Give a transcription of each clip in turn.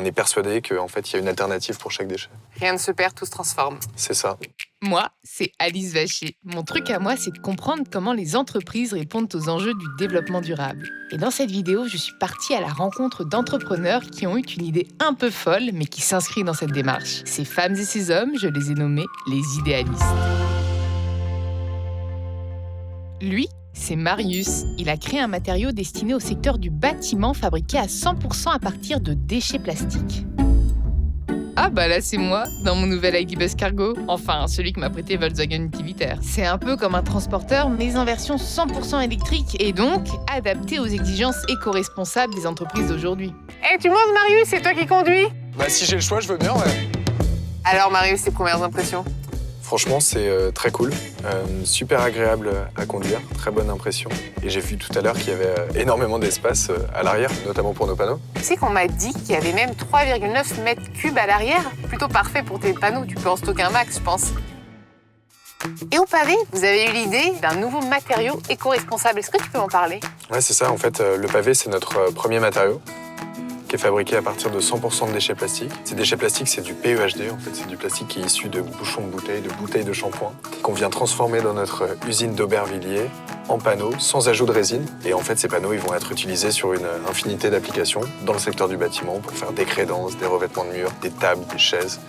on est persuadé qu'en fait, il y a une alternative pour chaque déchet. Rien ne se perd, tout se transforme. C'est ça. Moi, c'est Alice Vacher. Mon truc à moi, c'est de comprendre comment les entreprises répondent aux enjeux du développement durable. Et dans cette vidéo, je suis partie à la rencontre d'entrepreneurs qui ont eu une idée un peu folle, mais qui s'inscrit dans cette démarche. Ces femmes et ces hommes, je les ai nommés les idéalistes. Lui, c'est Marius. Il a créé un matériau destiné au secteur du bâtiment fabriqué à 100% à partir de déchets plastiques. Ah bah là c'est moi, dans mon nouvel ID Bus Cargo. Enfin, celui que m'a prêté Volkswagen Utilitaire. C'est un peu comme un transporteur, mais en version 100% électrique et donc adapté aux exigences éco-responsables des entreprises d'aujourd'hui. Tu montes Marius, c'est toi qui conduis? Bah si j'ai le choix, je veux bien, ouais. Alors Marius, tes premières impressions? Franchement, c'est très cool, super agréable à conduire, très bonne impression. Et j'ai vu tout à l'heure qu'il y avait énormément d'espace à l'arrière, notamment pour nos panneaux. Tu sais qu'on m'a dit qu'il y avait même 3,9 mètres cubes à l'arrière. Plutôt parfait pour tes panneaux, tu peux en stocker un max, je pense. Et au pavé, vous avez eu l'idée d'un nouveau matériau éco-responsable. Est-ce que tu peux m'en parler? Ouais, c'est ça. En fait, le pavé, c'est notre premier matériau qui est fabriqué à partir de 100% de déchets plastiques. Ces déchets plastiques, c'est du PEHD, en fait. C'est du plastique qui est issu de bouchons de bouteilles de shampoing, qu'on vient transformer dans notre usine d'Aubervilliers en panneaux, sans ajout de résine. Et en fait, ces panneaux, ils vont être utilisés sur une infinité d'applications dans le secteur du bâtiment pour faire des crédences, des revêtements de murs, des tables, des chaises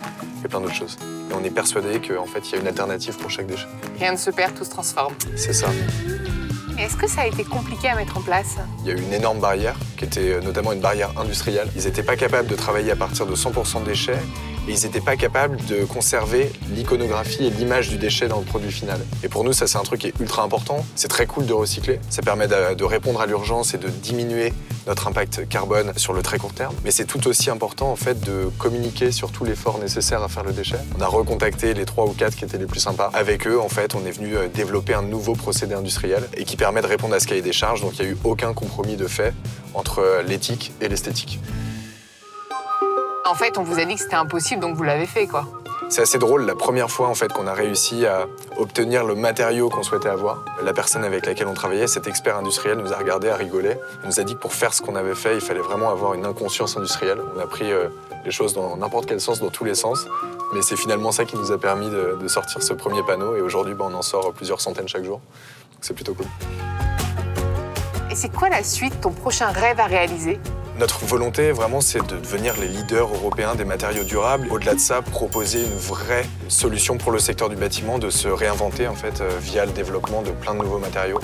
et plein d'autres choses. Et on est persuadé qu'en fait, il y a une alternative pour chaque déchet. Rien ne se perd, tout se transforme. C'est ça. Est-ce que ça a été compliqué à mettre en place? Il y a eu une énorme barrière, qui était notamment une barrière industrielle. Ils n'étaient pas capables de travailler à partir de 100% de déchets et ils n'étaient pas capables de conserver l'iconographie et l'image du déchet dans le produit final. Et pour nous, ça, c'est un truc qui est ultra important. C'est très cool de recycler. Ça permet de répondre à l'urgence et de diminuer notre impact carbone sur le très court terme. Mais c'est tout aussi important, en fait, de communiquer sur tout l'effort nécessaire à faire le déchet. On a recontacté les 3 ou 4 qui étaient les plus sympas. Avec eux, en fait, on est venu développer un nouveau procédé industriel et qui permet de répondre à ce cahier des charges. Donc, il n'y a eu aucun compromis de fait entre l'éthique et l'esthétique. En fait, on vous a dit que c'était impossible, donc vous l'avez fait, quoi. C'est assez drôle, la première fois en fait qu'on a réussi à obtenir le matériau qu'on souhaitait avoir. La personne avec laquelle on travaillait, cet expert industriel, nous a regardé, a rigolé. Il nous a dit que pour faire ce qu'on avait fait, il fallait vraiment avoir une inconscience industrielle. On a pris les choses dans n'importe quel sens, dans tous les sens. Mais c'est finalement ça qui nous a permis de sortir ce premier panneau. Et aujourd'hui, on en sort plusieurs centaines chaque jour. Donc c'est plutôt cool. Et c'est quoi la suite, ton prochain rêve à réaliser? Notre volonté, vraiment, c'est de devenir les leaders européens des matériaux durables. Au-delà de ça, proposer une vraie solution pour le secteur du bâtiment, de se réinventer, en fait, via le développement de plein de nouveaux matériaux.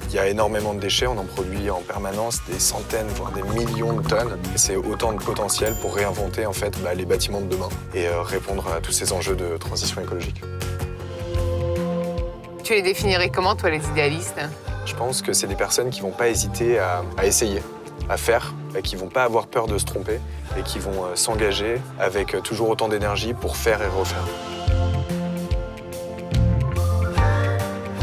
Il y a énormément de déchets, on en produit en permanence des centaines, voire des millions de tonnes. Et c'est autant de potentiel pour réinventer, en fait, les bâtiments de demain et répondre à tous ces enjeux de transition écologique. Tu les définirais comment, toi, les idéalistes? Je pense que c'est des personnes qui vont pas hésiter à essayer, à faire, qui vont pas avoir peur de se tromper et qui vont s'engager avec toujours autant d'énergie pour faire et refaire.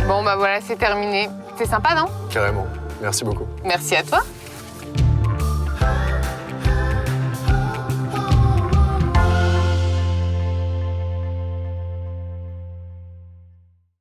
Bon, bah voilà, c'est terminé. C'est sympa, non? Carrément. Merci beaucoup. Merci à toi.